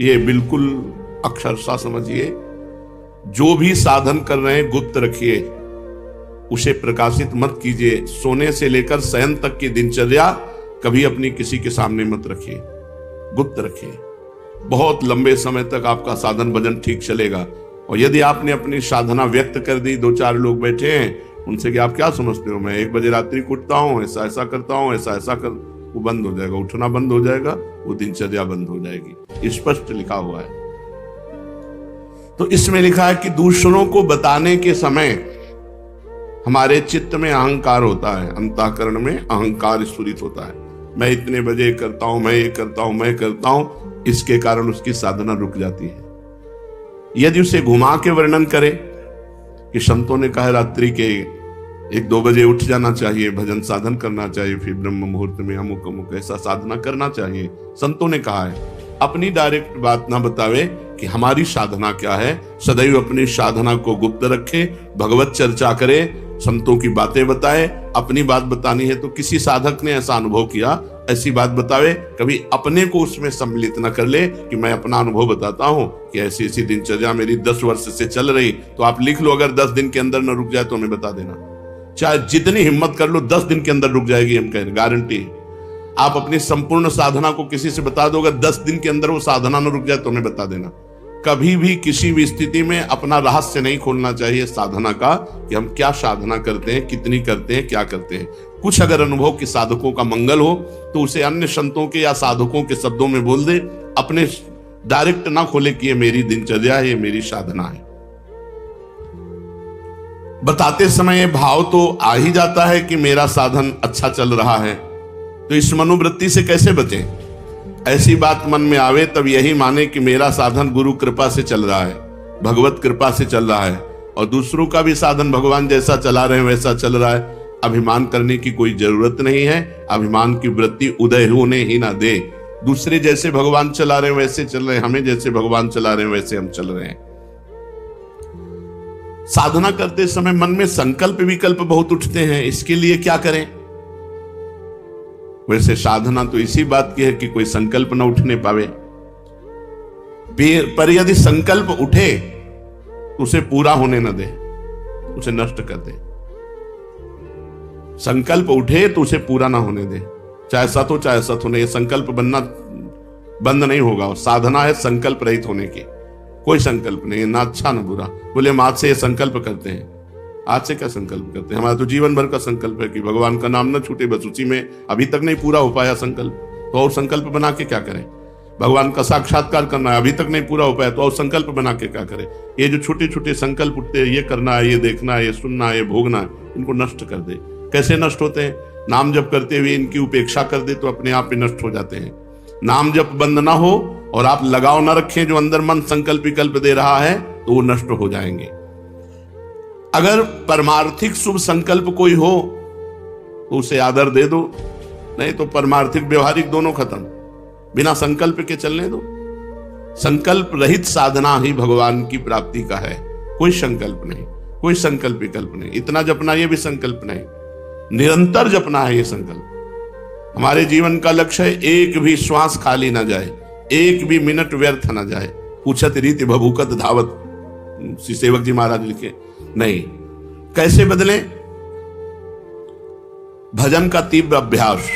ये बिल्कुल अक्षरशः समझिए, जो भी साधन कर रहे हैं गुप्त रखिए, उसे प्रकाशित मत कीजिए। सोने से लेकर शयन तक की दिनचर्या कभी अपनी किसी के सामने मत रखिए, गुप्त रखिए। बहुत लंबे समय तक आपका साधन भजन ठीक चलेगा। और यदि आपने अपनी साधना व्यक्त कर दी, 2-4 लोग बैठे हैं, उनसे कि आप क्या समझते हो, मैं 1 बजे रात्रि को उठता हूं, ऐसा ऐसा करता हूं, ऐसा ऐसा कर, वो बंद हो जाएगा, उठना बंद हो जाएगा, वो दिनचर्या बंद हो जाएगी। स्पष्ट लिखा हुआ है। तो इसमें लिखा है कि दूसरों को बताने के समय हमारे चित्त में अहंकार होता है, अंतःकरण में अहंकार स्फुरित होता है। मैं इतने बजे करता हूं, मैं ये करता हूं, मैं करता हूं, इसके कारण उसकी साधना रुक जाती है। यदि उसे घुमा के वर्णन करे कि संतों ने कहा रात्रि के 1-2 बजे उठ जाना चाहिए, भजन साधन करना चाहिए, फिर ब्रह्म मुहूर्त में अमुक अमुक ऐसा साधना करना चाहिए, संतों ने कहा है, अपनी डायरेक्ट बात ना बतावे कि हमारी साधना क्या है। सदैव अपनी साधना को गुप्त रखे, भगवत चर्चा करे, संतों की बातें बताए। अपनी बात बतानी है तो किसी साधक ने ऐसा अनुभव किया, ऐसी बात बतावे। कभी अपने को उसमें सम्मिलित न कर ले कि मैं अपना अनुभव बताता हूं कि ऐसी ऐसी दिनचर्या मेरी 10 वर्ष से चल रही। तो आप लिख लो, अगर 10 दिन के अंदर न रुक जाए तो हमें बता देना। चाहे जितनी हिम्मत कर लो, 10 दिन के अंदर रुक जाएगी, हम कह रहे, गारंटी। आप अपनी संपूर्ण साधना को किसी से बता दो, अगर 10 दिन के अंदर वो साधना न रुक जाए तो हमें बता देना। कभी भी किसी भी स्थिति में अपना रहस्य नहीं खोलना चाहिए साधना का, कि हम क्या साधना करते हैं, कितनी करते हैं, क्या करते हैं। कुछ अगर अनुभव के साधकों का मंगल हो तो उसे अन्य संतों के या साधकों के शब्दों में बोल दे, अपने डायरेक्ट ना खोले कि ये मेरी दिनचर्या है, ये मेरी साधना है। बताते समय भाव तो आ ही जाता है कि मेरा साधन अच्छा चल रहा है, तो इस मनोवृत्ति से कैसे बचें? ऐसी बात मन में आवे तब यही माने कि मेरा साधन गुरु कृपा से चल रहा है, भगवत कृपा से चल रहा है, और दूसरों का भी साधन भगवान जैसा चला रहे हैं वैसा चल रहा है। अभिमान करने की कोई जरूरत नहीं है। अभिमान की वृत्ति उदय होने ही ना दे। दूसरे जैसे भगवान चला रहे हैं वैसे चल रहे हैं, हमें जैसे भगवान चला रहे हैं वैसे हम चल रहे हैं। साधना करते समय मन में संकल्प विकल्प बहुत उठते हैं, इसके लिए क्या करें? वैसे साधना तो इसी बात की है कि कोई संकल्प न उठने पावे, पर यदि संकल्प उठे तो उसे पूरा होने न दे, उसे नष्ट कर दे। संकल्प उठे तो उसे पूरा ना होने दे, चाहे सत हो चाहे असत होने। ये संकल्प बनना बंद नहीं होगा। साधना है संकल्प रहित होने की। कोई संकल्प नहीं है, ना अच्छा ना बुरा। बोले हम आज से ये संकल्प करते हैं। आज से क्या संकल्प करते हैं? हमारा तो जीवन भर का संकल्प है कि भगवान का नाम न छूटे, बस उसी में। अभी तक नहीं पूरा हो पाया संकल्प, तो और संकल्प बना के क्या करें? भगवान का साक्षात्कार करना है, अभी तक नहीं पूरा हो पाया, तो और संकल्प बना के क्या करें? ये जो छोटे छोटे संकल्प उठते हैं, ये करना है, ये देखना है, ये सुनना है, ये भोगना है, इनको नष्ट कर दे। कैसे नष्ट होते हैं? नाम जप करते हुए इनकी उपेक्षा कर दे तो अपने आप ही नष्ट हो जाते हैं। नाम जप बंद ना हो और आप लगाव ना रखें जो अंदर मन संकल्प विकल्प दे रहा है, तो वो नष्ट हो जाएंगे। अगर परमार्थिक शुभ संकल्प कोई हो तो उसे आदर दे दो, नहीं तो परमार्थिक व्यवहारिक दोनों खत्म। बिना संकल्प के चलने दो। संकल्प रहित साधना ही भगवान की प्राप्ति का है। कोई संकल्प नहीं, कोई संकल्प विकल्प नहीं। इतना जपना ये भी संकल्प नहीं, निरंतर जपना है ये संकल्प। हमारे जीवन का लक्ष्य है एक भी श्वास खाली ना जाए, एक भी मिनट व्यर्थ ना जाए। पूछत रीति भभूकत धावत, श्री सेवक जी महाराज लिखे। नहीं, कैसे बदले? भजन का तीव्र अभ्यास।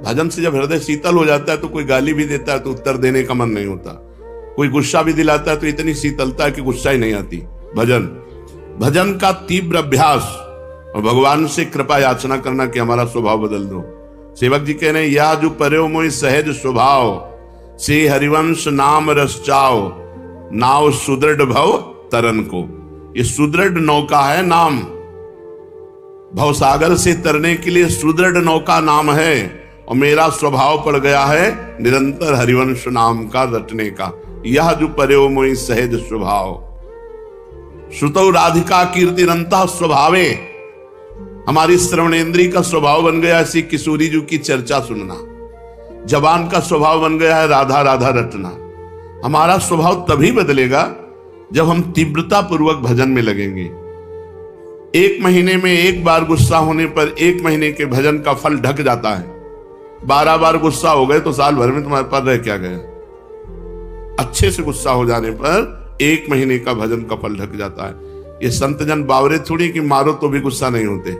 भजन से जब हृदय शीतल हो जाता है तो कोई गाली भी देता है तो उत्तर देने का मन नहीं होता। कोई गुस्सा भी दिलाता है तो इतनी शीतलता है कि गुस्सा ही नहीं आती। भजन का तीव्र अभ्यास और भगवान से कृपा याचना करना कि हमारा स्वभाव बदल दो। सेवक जी कह रहे हैं, या जो पर्यो मोहि सहज स्वभाव, से हरिवंश नाम रस चाओ, नाव सुदृढ़ भव तरन को। ये सुदृढ़ नौका है नाम। भवसागर से तरने के लिए सुदृढ़ नौका नाम है, और मेरा स्वभाव पड़ गया है निरंतर हरिवंश नाम का रटने का। यह जो पर्यो मोहि सहज स्वभाव, श्रुतौ राधिका कीर्तिरंतः स्वभावे। हमारी श्रवणेंद्री का स्वभाव बन गया ऐसी किशोरी जी की चर्चा सुनना। जबान का स्वभाव बन गया है राधा राधा रटना। हमारा स्वभाव तभी बदलेगा जब हम तीव्रता पूर्वक भजन में लगेंगे। 1 महीने में 1 बार गुस्सा होने पर 1 महीने के भजन का फल ढक जाता है। 12 बार गुस्सा हो गए तो साल भर में तुम्हारे पास रह क्या गया? अच्छे से गुस्सा हो जाने पर 1 महीने का भजन का फल ढक जाता है। ये संत जन बावरे थोड़ी कि मारो तो भी गुस्सा नहीं होते,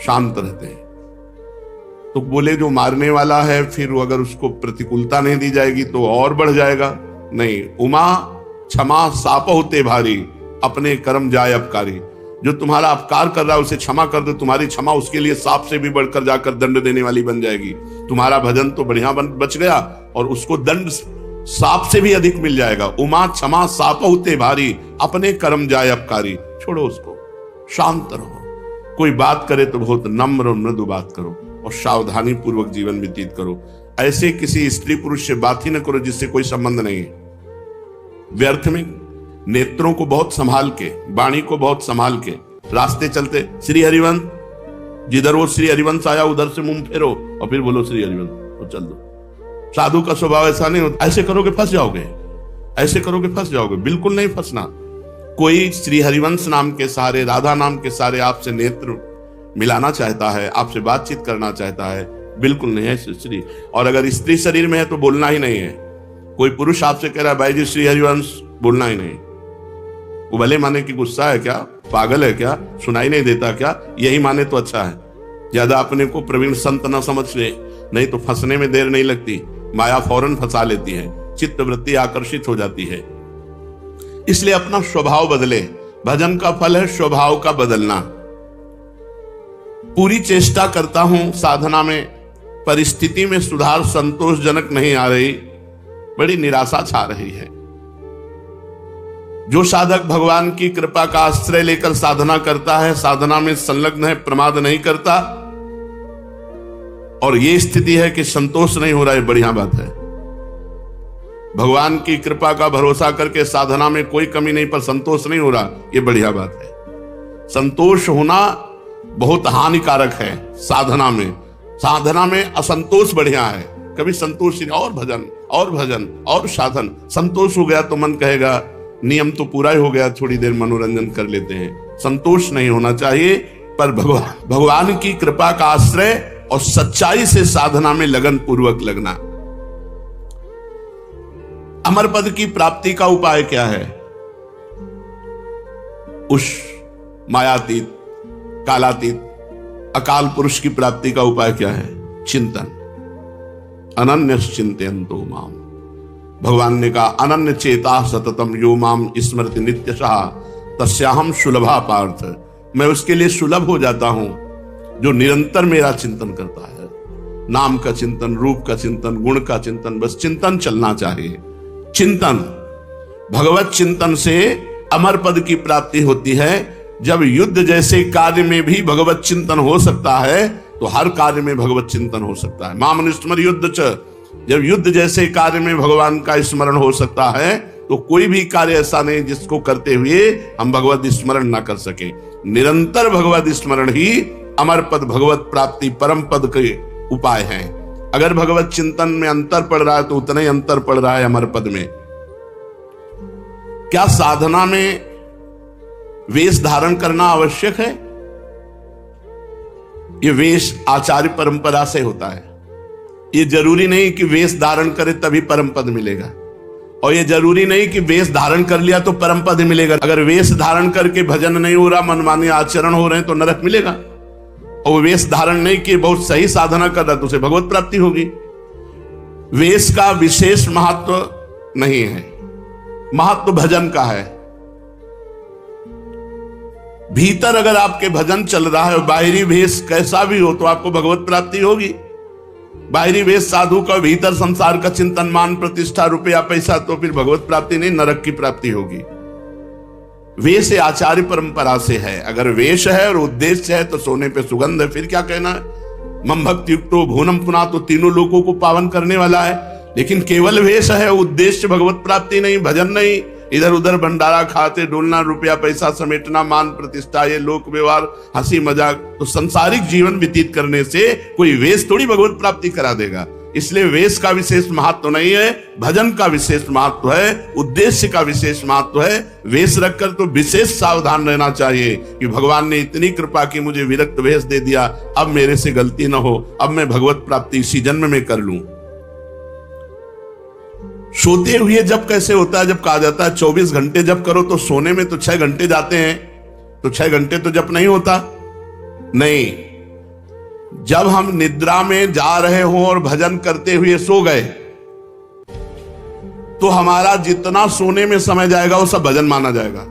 शांत रहते हैं। तो बोले जो मारने वाला है फिर अगर उसको प्रतिकूलता नहीं दी जाएगी तो और बढ़ जाएगा। नहीं, उमा क्षमा साप होते भारी, अपने कर्म जाए अपकारी। जो तुम्हारा अपकार कर रहा है उसे क्षमा कर दो, तुम्हारी क्षमा उसके लिए सांप से भी बढ़कर जाकर दंड देने वाली बन जाएगी। तुम्हारा भजन तो बढ़िया बच गया और उसको दंड सांप से भी अधिक मिल जाएगा। उमा क्षमा साप होते भारी, अपने कर्म जाए अपकारी। छोड़ो उसको, शांत रहो। कोई बात करे तो बहुत नम्र और मृदु बात करो और सावधानी पूर्वक जीवन व्यतीत करो। ऐसे किसी स्त्री पुरुष से बात ही न करो जिससे कोई संबंध नहीं है। व्यर्थ में नेत्रों को बहुत संभाल के, वाणी को बहुत संभाल के रास्ते चलते, श्री हरिवंश, जिधर वो श्री हरिवंश आया उधर से मुंह फेरो और फिर बोलो श्री हरिवंश तो चल दो। साधु का स्वभाव ऐसा नहीं होता। ऐसे करोगे फंस जाओगे, ऐसे करोगे फंस जाओगे। बिल्कुल नहीं फंसना। कोई श्री हरिवंश नाम के सहारे, राधा नाम के सहारे आपसे नेत्र मिलाना चाहता है, आपसे बातचीत करना चाहता है, बिल्कुल नहीं है श्री। और अगर स्त्री शरीर में है तो बोलना ही नहीं है। कोई पुरुष आपसे कह रहा है भाई जी श्री हरिवंश, बोलना ही नहीं। वो भले माने कि गुस्सा है क्या, पागल है क्या, सुनाई नहीं देता क्या, यही माने तो अच्छा है। ज्यादा अपने को प्रवीण संत न समझ ले, नहीं तो फंसने में देर नहीं लगती। माया फौरन फंसा लेती है, चित्त वृत्ति आकर्षित हो जाती है। इसलिए अपना स्वभाव बदले। भजन का फल है स्वभाव का बदलना। पूरी चेष्टा करता हूं साधना में, परिस्थिति में सुधार संतोषजनक नहीं आ रही, बड़ी निराशा छा रही है। जो साधक भगवान की कृपा का आश्रय लेकर साधना करता है, साधना में संलग्न है, प्रमाद नहीं करता, और ये स्थिति है कि संतोष नहीं हो रहा है, बढ़िया बात है। भगवान की कृपा का भरोसा करके साधना में कोई कमी नहीं पर संतोष नहीं हो रहा, ये बढ़िया बात है। संतोष होना बहुत हानिकारक है साधना में। साधना में असंतोष बढ़िया है। कभी संतोष और भजन और भजन और साधन, संतोष हो गया तो मन कहेगा नियम तो पूरा ही हो गया, थोड़ी देर मनोरंजन कर लेते हैं। संतोष नहीं होना चाहिए, पर भगवान की कृपा का आश्रय और सच्चाई से साधना में लगन पूर्वक लगना। अमर पद की प्राप्ति का उपाय क्या है? उस मायातीत, कालातीत, अकाल पुरुष की प्राप्ति का उपाय क्या है? चिंतन। अनन्य चिंतयन्तो माम। भगवान ने कहा अनन्य चेता सततम यो माम स्मृति नित्यशः तस्याहम सुलभा पार्थ। मैं उसके लिए सुलभ हो जाता हूं जो निरंतर मेरा चिंतन करता है। नाम का चिंतन, रूप का चिंतन, गुण का चिंतन, बस चिंतन चलना चाहिए। चिंतन, भगवत चिंतन से अमर पद की प्राप्ति होती है। जब युद्ध जैसे कार्य में भी भगवत चिंतन हो सकता है तो हर कार्य में भगवत चिंतन हो सकता है। माम स्मर युद्ध च। जब युद्ध जैसे कार्य में भगवान का स्मरण हो सकता है तो कोई भी कार्य ऐसा नहीं जिसको करते हुए हम भगवत स्मरण ना कर सके। निरंतर भगवत स्मरण ही अमर पद, भगवत प्राप्ति, परम पद के उपाय हैं। अगर भगवत चिंतन में अंतर पड़ रहा है तो उतना ही अंतर पड़ रहा है अमर पद में। क्या साधना में वेश धारण करना आवश्यक है? ये वेश आचार्य परंपरा से होता है। ये जरूरी नहीं कि वेश धारण करे तभी परम पद मिलेगा, और ये जरूरी नहीं कि वेश धारण कर लिया तो परम पद मिलेगा। अगर वेश धारण करके भजन नहीं हो रहा, मनमानी आचरण हो रहे हैं तो नरक मिलेगा। और वेश धारण नहीं किए, बहुत सही साधना कर रहा तो उसे भगवत प्राप्ति होगी। वेश का विशेष महत्व नहीं है, महत्व भजन का है। भीतर अगर आपके भजन चल रहा है, बाहरी वेश कैसा भी हो तो आपको भगवत प्राप्ति होगी। बाहरी वेश साधु का, भीतर संसार का चिंतन, मान प्रतिष्ठा, रुपया पैसा, तो फिर भगवत प्राप्ति नहीं, नरक की प्राप्ति होगी। वेश आचार्य परंपरा से है। अगर वेश है और उद्देश्य है तो सोने पे सुगंध है, फिर क्या कहना है। मम भक्ति युक्तो भूनम पुना, तो तीनों लोगों को पावन करने वाला है। लेकिन केवल वेश है, उद्देश्य भगवत प्राप्ति नहीं, भजन नहीं, इधर उधर भंडारा खाते डोलना, रुपया पैसा समेटना, मान प्रतिष्ठा, ये लोक व्यवहार, हंसी मजाक, तो संसारिक जीवन व्यतीत करने से कोई वेश थोड़ी भगवत प्राप्ति करा देगा। इसलिए वेश का विशेष महत्व नहीं है, भजन का विशेष महत्व है, उद्देश्य का विशेष महत्व है। वेश रखकर तो विशेष सावधान रहना चाहिए कि भगवान ने इतनी कृपा की, मुझे विरक्त वेश दे दिया, अब मेरे से गलती न हो, अब मैं भगवत प्राप्ति इसी जन्म में कर लूं। सोते हुए जब कैसे होता है, जब कहा जाता है 24 घंटे जप करो, तो सोने में तो 6 घंटे जाते हैं, तो 6 घंटे तो जप नहीं होता। नहीं, जब हम निद्रा में जा रहे हों और भजन करते हुए सो गए, तो हमारा जितना सोने में समय जाएगा वो सब भजन माना जाएगा।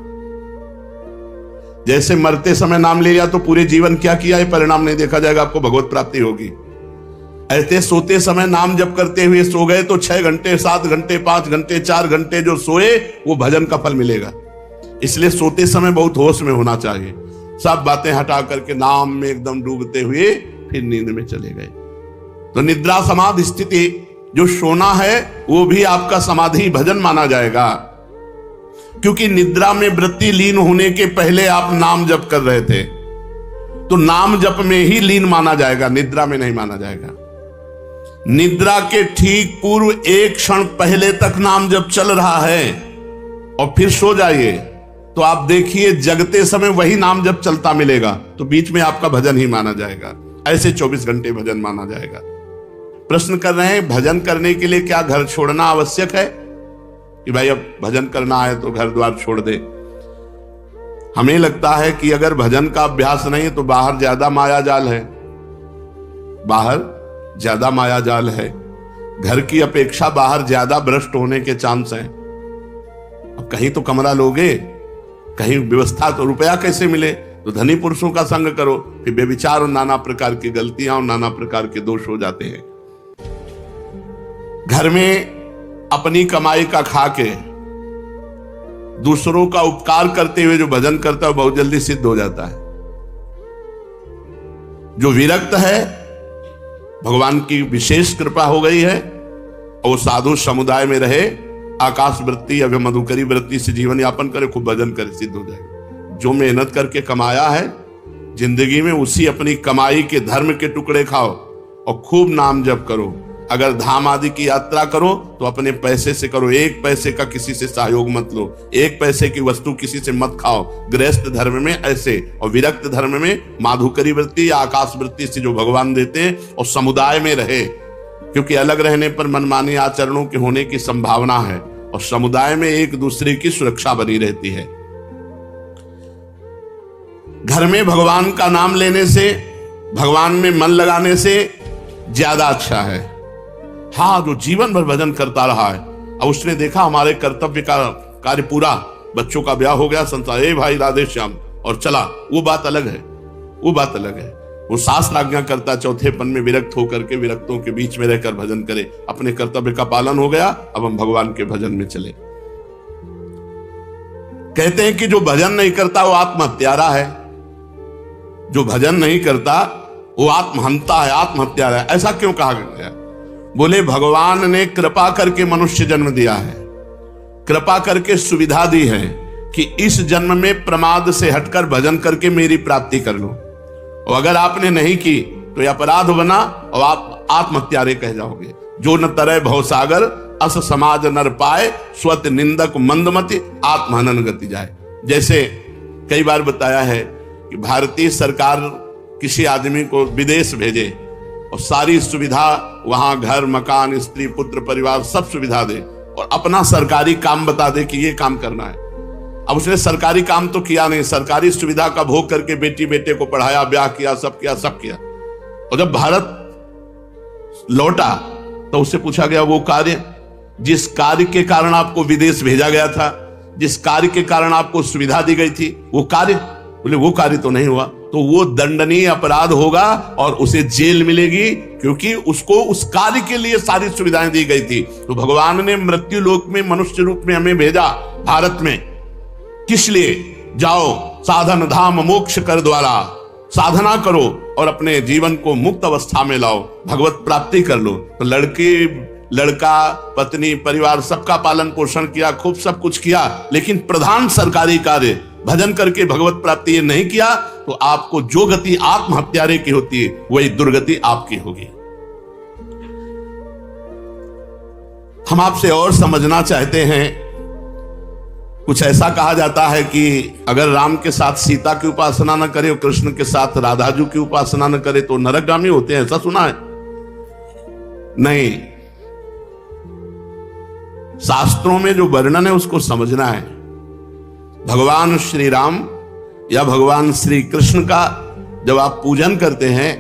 जैसे मरते समय नाम ले लिया तो पूरे जीवन क्या किया ये परिणाम नहीं देखा जाएगा, आपको भगवत प्राप्ति होगी। ऐसे सोते समय नाम जप करते हुए सो गए तो 6 घंटे, 7 घंटे, 5 घंटे, 4 घंटे जो सोए वो भजन का फल मिलेगा। इसलिए सोते समय बहुत होश में होना चाहिए, सब बातें हटा करके नाम में एकदम डूबते हुए फिर नींद में चले गए। तो निद्रा समाधि स्थिति, जो सोना है वो भी आपका समाधि भजन माना जाएगा, क्योंकि निद्रा में वृत्ति लीन होने के पहले आप नाम जप कर रहे थे, तो नाम जप में ही लीन माना जाएगा, निद्रा में नहीं माना जाएगा। निद्रा के ठीक पूर्व 1 क्षण पहले तक नाम जप चल रहा है और फिर सो जाइए, तो आप देखिए जगते समय वही नाम जप चलता मिलेगा, तो बीच में आपका भजन ही माना जाएगा। ऐसे 24 घंटे भजन माना जाएगा। प्रश्न कर रहे हैं, भजन करने के लिए क्या घर छोड़ना आवश्यक है कि भाई अब भजन करना है तो घर द्वार छोड़ दे? हमें लगता है कि अगर भजन का अभ्यास नहीं है तो बाहर ज्यादा माया जाल है, बाहर ज्यादा माया जाल है, घर की अपेक्षा बाहर ज्यादा भ्रष्ट होने के चांस हैं। अब कहीं तो कमरा लोगे, कहीं व्यवस्था, तो रुपया कैसे मिले? तो धनी पुरुषों का संग करो, फिर बेविचार और नाना प्रकार की गलतियां और नाना प्रकार के दोष हो जाते हैं। घर में अपनी कमाई का खा के दूसरों का उपकार करते हुए जो भजन करता है बहुत जल्दी सिद्ध हो जाता है। जो विरक्त है, भगवान की विशेष कृपा हो गई है और वो साधु समुदाय में रहे, आकाश वृत्ति या मधुकरी वृत्ति से जीवन यापन करे, खूब भजन करे, सिद्ध हो जाएगा। जो मेहनत करके कमाया है जिंदगी में, उसी अपनी कमाई के धर्म के टुकड़े खाओ और खूब नाम जप करो। अगर धाम आदि की यात्रा करो तो अपने पैसे से करो, 1 पैसे का किसी से सहयोग मत लो, 1 पैसे की वस्तु किसी से मत खाओ। गृहस्थ धर्म में ऐसे, और विरक्त धर्म में माधुकरी वृत्ति या आकाश वृत्ति से जो भगवान देते हैं, और समुदाय में रहे, क्योंकि अलग रहने पर मनमानी आचरणों के होने की संभावना है, और समुदाय में एक दूसरे की सुरक्षा बनी रहती है। घर में भगवान का नाम लेने से, भगवान में मन लगाने से ज्यादा अच्छा है। हाँ, जो जीवन भर भजन करता रहा है और उसने देखा हमारे कर्तव्य का कार्य पूरा, बच्चों का ब्याह हो गया, संसार, ए भाई राधे श्याम, और चला, वो बात अलग है, वो बात अलग है। वो शास्त्र आज्ञा करता चौथेपन में विरक्त होकर के विरक्तों के बीच में रहकर भजन करे, अपने कर्तव्य का पालन हो गया, अब हम भगवान के भजन में चले। कहते हैं कि जो भजन नहीं करता वो आत्महत्यारा है, जो भजन नहीं करता वो आत्महंता है, आत्महत्यारा है। ऐसा क्यों कहा गया? बोले भगवान ने कृपा करके मनुष्य जन्म दिया है, कृपा करके सुविधा दी है कि इस जन्म में प्रमाद से हटकर भजन करके मेरी प्राप्ति कर लो, और अगर आपने नहीं की तो यह अपराध बना और आप आत्महत्यारे कह जाओगे। जो न तरय भवसागर अस समाज नर पाए, स्वत निंदक मंदमति आत्महनन गति जाए। जैसे कई बार बताया है कि भारतीय सरकार किसी आदमी को विदेश भेजे और सारी सुविधा वहां, घर मकान, स्त्री पुत्र परिवार सब सुविधा दे, और अपना सरकारी काम बता दे कि ये काम करना है। अब उसने सरकारी काम तो किया नहीं, सरकारी सुविधा का भोग करके बेटी बेटे को पढ़ाया, ब्याह किया, सब किया, सब किया। और जब भारत लौटा तो उससे पूछा गया वो कार्य, जिस कार्य के कारण आपको विदेश भेजा गया था, जिस कार्य के कारण आपको सुविधा दी गई थी, वो कार्य? बोले वो कार्य तो नहीं हुआ, तो वो दंडनीय अपराध होगा और उसे जेल मिलेगी, क्योंकि उसको उस कार्य के लिए सारी सुविधाएं दी गई थी। तो भगवान ने मृत्यु लोक में मनुष्य रूप में हमें भेजा भारत में, किस लिए? जाओ साधन धाम मोक्ष कर द्वारा, साधना करो और अपने जीवन को मुक्त अवस्था में लाओ, भगवत प्राप्ति कर लो। तो लड़का पत्नी परिवार सबका पालन पोषण किया, खूब सब कुछ किया, लेकिन प्रधान सरकारी कार्य भजन करके भगवत प्राप्ति ये नहीं किया, तो आपको जो गति आत्महत्यारे की होती है वही दुर्गति आपकी होगी। हम आपसे और समझना चाहते हैं। कुछ ऐसा कहा जाता है कि अगर राम के साथ सीता की उपासना न करे और कृष्ण के साथ राधाजू की उपासना न करे तो नरकगामी होते हैं, ऐसा सुना है? नहीं, शास्त्रों में जो वर्णन है उसको समझना है। भगवान श्री राम या भगवान श्री कृष्ण का जब आप पूजन करते हैं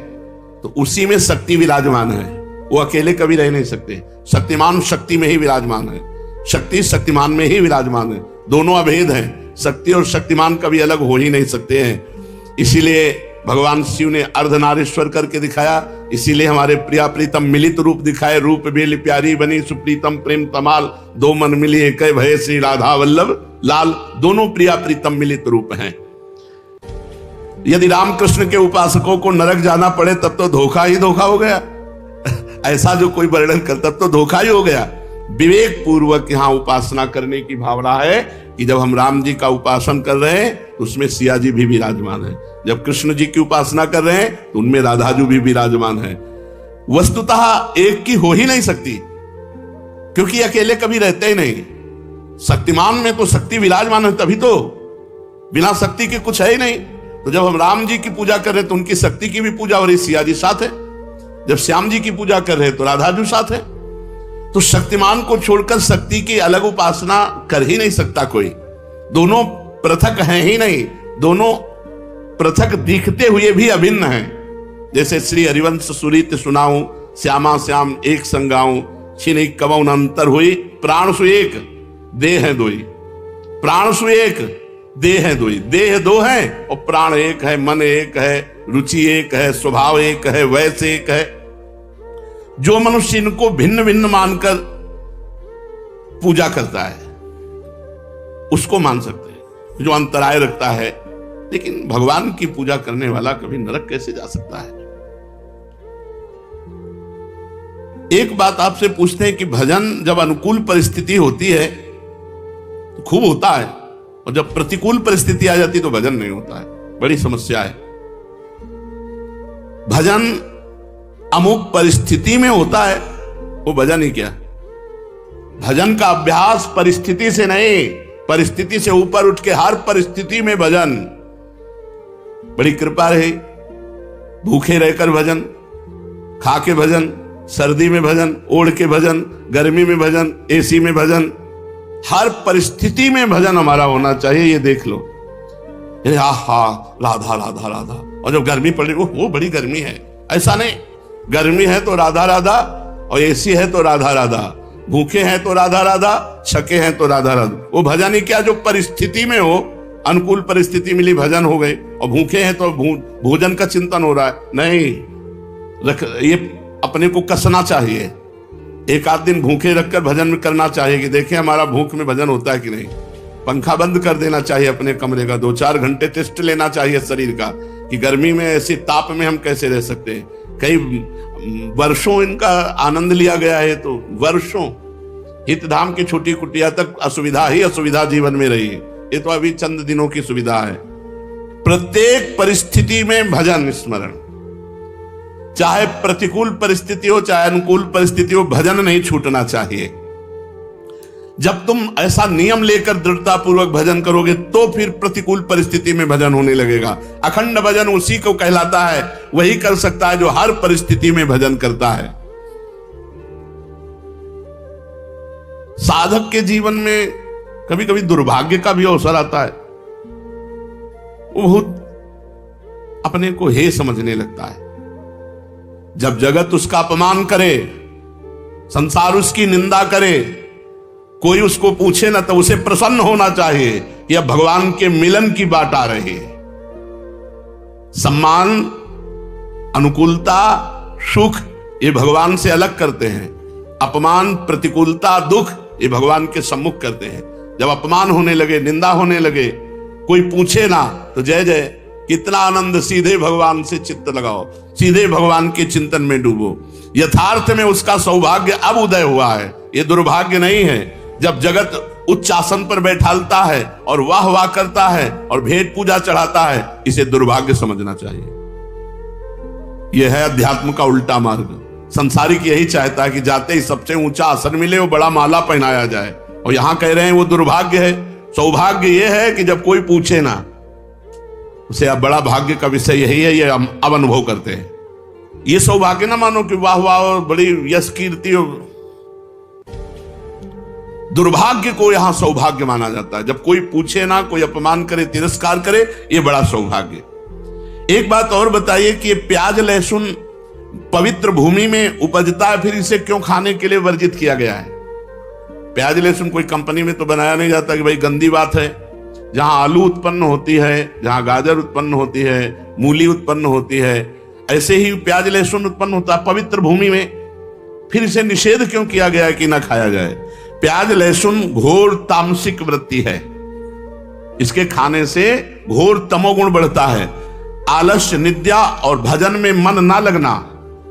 तो उसी में शक्ति विराजमान है, वो अकेले कभी रह नहीं सकते। शक्तिमान शक्ति में ही विराजमान है, शक्ति शक्तिमान में ही विराजमान है, दोनों अभेद हैं। शक्ति और शक्तिमान कभी अलग हो ही नहीं सकते हैं। इसीलिए भगवान शिव ने अर्धनारीश्वर करके दिखाया, इसीलिए हमारे प्रिया प्रीतम मिलित रूप दिखाए। रूप बेली प्यारी बनी सुप्रीतम प्रेम तमाल, दो मन मिली एक भय श्री राधा वल्लभ लाल। दोनों प्रिया प्रीतम मिलित रूप हैं। यदि रामकृष्ण के उपासकों को नरक जाना पड़े तब तो धोखा ही धोखा हो गया। ऐसा जो कोई वर्णन करता तब तो धोखा ही हो गया। विवेक पूर्वक यहाँ उपासना करने की भावना है कि जब हम राम जी का उपासन कर रहे हैं तो उसमें सिया जी भी विराजमान है, जब कृष्ण जी की उपासना कर रहे हैं तो उनमें राधा जी भी विराजमान है। वस्तुतः एक की हो ही नहीं सकती, क्योंकि अकेले कभी रहते ही नहीं। शक्तिमान में तो शक्ति विराजमान है, तभी तो, बिना शक्ति के कुछ है ही नहीं। तो जब हम राम जी की पूजा कर रहे हैं तो उनकी शक्ति की भी पूजा हो रही, सिया जी साथ है। जब श्याम जी की पूजा कर रहे हैं तो राधा जी साथ है। तो शक्तिमान को छोड़कर शक्ति की अलग उपासना कर ही नहीं सकता कोई। दोनों पृथक हैं ही नहीं, दोनों पृथक दिखते हुए भी अभिन्न हैं। जैसे श्री हरिवंश सुरीत सुनाऊं, श्यामा श्याम एक संगाऊं, छिन कवौन अंतर हुई, प्राण सु एक देह है दोई। प्राण सु एक देह है दोई, देह दो है और प्राण एक है, मन एक है, रुचि एक है, स्वभाव एक है, वैसे एक है। जो मनुष्य इनको भिन्न भिन्न मानकर पूजा करता है उसको मान सकते हैं, जो अंतराय रखता है। लेकिन भगवान की पूजा करने वाला कभी नरक कैसे जा सकता है? एक बात आपसे पूछते हैं कि भजन जब अनुकूल परिस्थिति होती है तो खूब होता है, और जब प्रतिकूल परिस्थिति आ जाती तो भजन नहीं होता है। बड़ी समस्या है। भजन अमुक परिस्थिति में होता है, वो भजन ही क्या। भजन का अभ्यास परिस्थिति से नहीं, परिस्थिति से ऊपर उठ के हर परिस्थिति में भजन। बड़ी कृपा रही, भूखे रहकर भजन, खा के भजन, सर्दी में भजन, ओढ़ के भजन, गर्मी में भजन, एसी में भजन, हर परिस्थिति में भजन हमारा होना चाहिए। ये देख लो, हा राधा राधा राधा, और जब गर्मी पड़ रही वो बड़ी गर्मी है, ऐसा नहीं। गर्मी है तो राधा राधा, और एसी है तो राधा राधा, भूखे हैं तो राधा राधा, छके हैं तो राधा राधा। वो भजन ही क्या जो परिस्थिति में हो, अनुकूल परिस्थिति मिली भजन हो गई, और भूखे हैं तो भोजन का चिंतन हो रहा है। नहीं, ये अपने को कसना चाहिए। एक आध दिन भूखे रखकर भजन करना चाहिए कि देखें हमारा भूख में भजन होता है कि नहीं। पंखा बंद कर देना चाहिए अपने कमरे का, 2-4 घंटे टेस्ट लेना चाहिए शरीर का कि गर्मी में ऐसी ताप में हम कैसे रह सकते हैं। कई वर्षों इनका आनंद लिया गया है, तो वर्षों हितधाम की छोटी कुटिया तक असुविधा ही असुविधा जीवन में रही है। ये तो अभी चंद दिनों की सुविधा है। प्रत्येक परिस्थिति में भजन स्मरण, चाहे प्रतिकूल परिस्थिति हो चाहे अनुकूल परिस्थिति हो, भजन नहीं छूटना चाहिए। जब तुम ऐसा नियम लेकर दृढ़ता पूर्वक भजन करोगे तो फिर प्रतिकूल परिस्थिति में भजन होने लगेगा। अखंड भजन उसी को कहलाता है, वही कर सकता है जो हर परिस्थिति में भजन करता है। साधक के जीवन में कभी कभी दुर्भाग्य का भी अवसर आता है। वो बहुत अपने को हे समझने लगता है। जब जगत उसका अपमान करे, संसार उसकी निंदा करे, कोई उसको पूछे ना, तो उसे प्रसन्न होना चाहिए कि अब भगवान के मिलन की बात आ रही है। सम्मान, अनुकूलता, सुख ये भगवान से अलग करते हैं। अपमान, प्रतिकूलता, दुख ये भगवान के सम्मुख करते हैं। जब अपमान होने लगे, निंदा होने लगे, कोई पूछे ना, तो जय जय, कितना आनंद, सीधे भगवान से चित्त लगाओ, सीधे भगवान के चिंतन में डूबो। यथार्थ में उसका सौभाग्य अब उदय हुआ है, ये दुर्भाग्य नहीं है। जब जगत उच्च आसन पर बैठालता है और वाह वाह करता है और भेंट पूजा चढ़ाता है, इसे दुर्भाग्य समझना चाहिए। यह है अध्यात्म का उल्टा मार्ग। संसारिक यही चाहता है कि जाते ही सबसे ऊंचा आसन मिले, वो बड़ा माला पहनाया जाए, और यहां कह रहे हैं वो दुर्भाग्य है। सौभाग्य यह है कि जब कोई पूछे ना, उसे अब बड़ा भाग्य का विषय यही है, ये अब अनुभव करते हैं। ये सौभाग्य ना मानो कि वाह वाह बड़ी यश कीर्ति। दुर्भाग्य को यहां सौभाग्य माना जाता है। जब कोई पूछे ना, कोई अपमान करे, तिरस्कार करे, ये बड़ा सौभाग्य। एक बात और बताइए कि प्याज लहसुन पवित्र भूमि में उपजता है, फिर इसे क्यों खाने के लिए वर्जित किया गया है? प्याज लहसुन कोई कंपनी में तो बनाया नहीं जाता कि भाई गंदी बात है। जहां आलू उत्पन्न होती है, जहां गाजर उत्पन्न होती है, मूली उत्पन्न होती है, ऐसे ही प्याज लहसुन उत्पन्न होता है पवित्र भूमि में, फिर इसे निषेध क्यों किया गया है कि ना खाया जाए? प्याज लहसुन घोर तामसिक वृत्ति है, इसके खाने से घोर तमोगुण बढ़ता है। आलस्य, निद्रा और भजन में मन ना लगना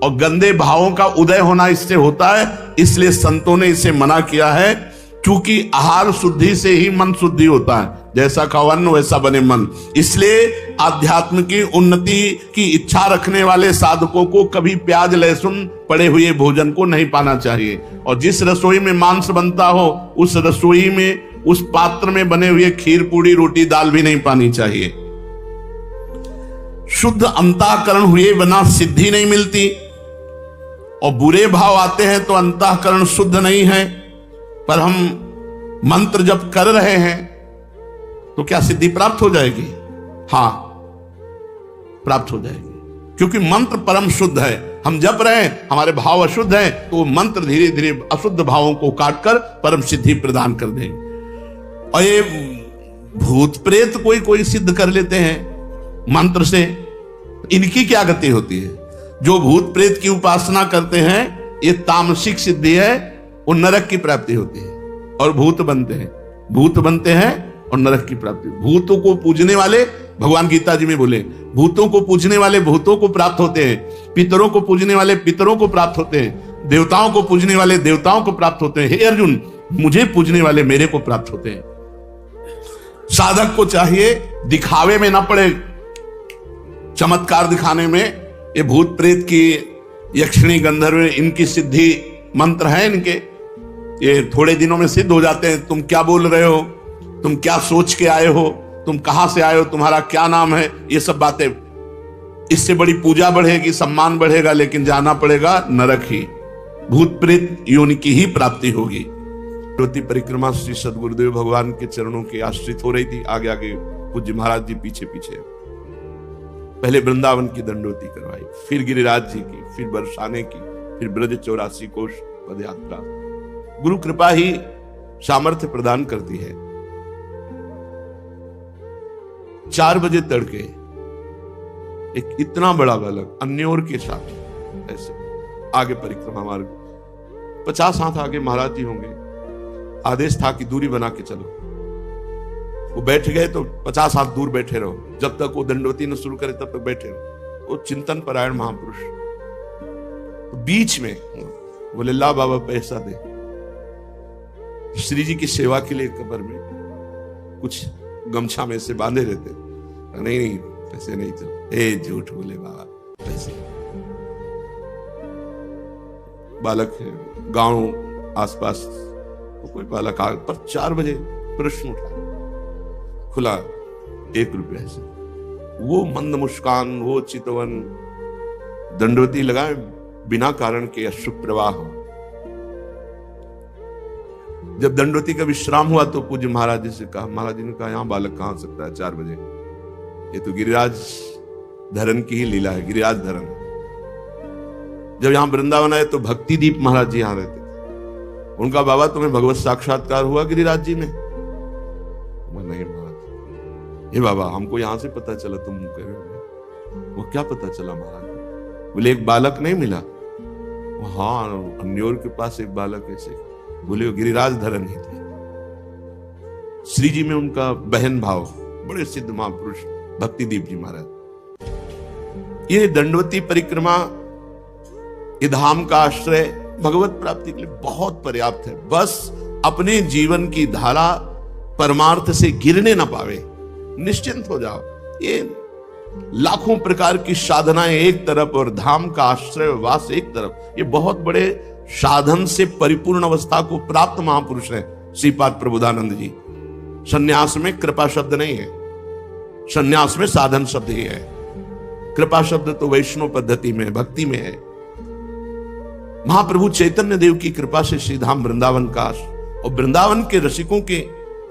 और गंदे भावों का उदय होना इससे होता है। इसलिए संतों ने इसे मना किया है, क्योंकि आहार शुद्धि से ही मन शुद्धि होता है। जैसा खाओ अन्न वैसा बने मन। इसलिए आध्यात्म की उन्नति की इच्छा रखने वाले साधकों को कभी प्याज लहसुन पड़े हुए भोजन को नहीं पाना चाहिए। और जिस रसोई में मांस बनता हो, उस रसोई में, उस पात्र में बने हुए खीर पूड़ी रोटी दाल भी नहीं पानी चाहिए। शुद्ध अंतःकरण हुए बिना सिद्धि नहीं मिलती, और बुरे भाव आते हैं तो अंतःकरण शुद्ध नहीं है। पर हम मंत्र जप कर रहे हैं तो क्या सिद्धि प्राप्त हो जाएगी? हां, प्राप्त हो जाएगी, क्योंकि मंत्र परम शुद्ध है। हम जप रहे हैं, हमारे भाव अशुद्ध हैं, तो मंत्र धीरे धीरे अशुद्ध भावों को काटकर परम सिद्धि प्रदान कर देंगे। और ये भूत प्रेत कोई कोई सिद्ध कर लेते हैं मंत्र से, इनकी क्या गति होती है? जो भूत प्रेत की उपासना करते हैं, ये तामसिक सिद्धि है, वो नरक की प्राप्ति होती है और भूत बनते हैं, भूत बनते हैं और नरक की प्राप्ति। भूतों को पूजने वाले, भगवान गीता जी में बोले, भूतों को पूजने वाले भूतों को प्राप्त होते हैं, पितरों को पूजने वाले पितरों को प्राप्त होते हैं, देवताओं को पूजने वाले देवताओं को प्राप्त होते हैं। हे अर्जुन, मुझे पूजने वाले मेरे को प्राप्त होते हैं। साधक को चाहिए दिखावे में ना पड़े, चमत्कार दिखाने में। ये भूत प्रेत की, यक्षिणी गंधर्व, इनकी सिद्धि मंत्र है इनके, ये थोड़े दिनों में सिद्ध हो जाते हैं। तुम क्या बोल रहे हो, तुम क्या सोच के आए हो, तुम कहां से आए हो, तुम्हारा क्या नाम है, ये सब बातें। इससे बड़ी पूजा बढ़ेगी, सम्मान बढ़ेगा, लेकिन जाना पड़ेगा नरक ही। भूत प्रेत योनि की ही प्राप्ति होगी। दंडवती परिक्रमा श्री सदगुरुदेव भगवान के चरणों के आश्रित हो रही थी। आगे आगे पूज्य महाराज जी पीछे पीछे। पहले वृंदावन की दंडवती करवाई, फिर गिरिराज जी की, फिर बरसाने की, फिर ब्रज 84 कोश पद यात्रा। गुरु कृपा ही सामर्थ्य प्रदान करती है। 4 बजे तड़के एक इतना बड़ा बालक अन्योर के साथ ऐसे आगे परिक्रमा मार्ग 50 हाथ आगे महाराज जी होंगे। आदेश था कि दूरी बना के चलो। वो बैठ गए तो 50 हाथ दूर बैठे रहो, जब तक वो दंडवती न शुरू करे तब तक बैठे रहो। वो चिंतन परायण महापुरुष तो बीच में बोले, ला बाबा पैसा दे। श्री जी की सेवा के लिए कब्र में कुछ गमछा में से बांधे रहते। नहीं नहीं, पैसे नहीं चल। ए झूठ बोले बाबा, पैसे। बालक है, गांव आसपास तो कोई बालक आ, पर 4 बजे प्रश्न उठा, खुला 1 रुपया से। वो मंद मुस्कान, वो चितवन, दंडवती लगाए बिना कारण के अश्रु प्रवाह। जब दंडवती का विश्राम हुआ तो पूज्य महाराज जी से कहा, महाराज जी ने कहा, यहां बालक कहां आ सकता है 4 बजे? ये तो गिरिराज धरन की ही लीला है, गिरिराज धरन। जब यहां वृंदावन आए तो भक्ति दीप महाराज जी यहां रहते थे। उनका, बाबा तुम्हें भगवत साक्षात्कार हुआ गिरिराज जी में? नहीं महाराज। हे बाबा, हमको यहां से पता चला तुम कह रहे हो। वो क्या पता चला महाराज? बोले एक बालक नहीं मिला? हाँ, अन्योर के पास एक बालक ऐसे। बोले वो गिरिराज धरन ही थे। श्री जी में उनका बहन भाव, बड़े सिद्ध महापुरुष भक्ति दीप जी महाराज। ये दंडवती परिक्रमा, ये धाम का आश्रय भगवत प्राप्ति के लिए बहुत पर्याप्त है। बस अपने जीवन की धारा परमार्थ से गिरने ना पावे, निश्चिंत हो जाओ। ये लाखों प्रकार की साधनाएं एक तरफ और धाम का आश्रय वास एक तरफ, ये बहुत बड़े साधन से परिपूर्ण अवस्था को प्राप्त महापुरुष है श्रीपाद प्रबोधानंद जी। सन्यास में कृपा शब्द नहीं है, सन्यास में साधन शब्द ही है। कृपा शब्द तो वैष्णव पद्धति में, भक्ति में है। महाप्रभु चैतन्य देव की कृपा से श्रीधाम वृंदावन का और वृंदावन के रसिकों के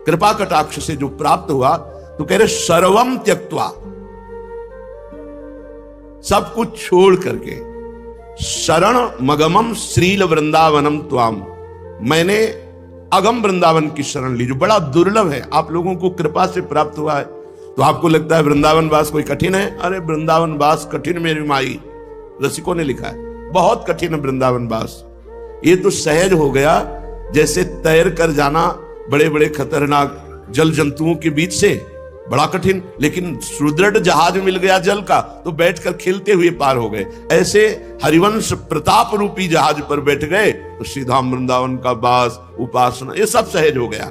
कृपा कटाक्ष से जो प्राप्त हुआ, तो कह रहे सर्वम त्यक्त्वा, सब कुछ छोड़ करके, शरण मगमम श्रील वृंदावनम त्वाम, मैंने अगम वृंदावन की शरण ली, जो बड़ा दुर्लभ है, आप लोगों को कृपा से प्राप्त हुआ है। तो आपको लगता है वृंदावन वास कोई कठिन है? अरे वृंदावन वास कठिन मेरी माई, रसिकों ने लिखा है, बहुत कठिन है वृंदावन वास। ये तो सहज हो गया, जैसे तैर कर जाना बड़े बड़े खतरनाक जल जंतुओं के बीच से, बड़ा कठिन, लेकिन सुदृढ़ जहाज मिल गया जल का, तो बैठकर खेलते हुए पार हो गए। ऐसे हरिवंश प्रताप रूपी जहाज पर बैठ गए, तो सीधा वृंदावन का वास, उपासना, ये सब सहज हो गया।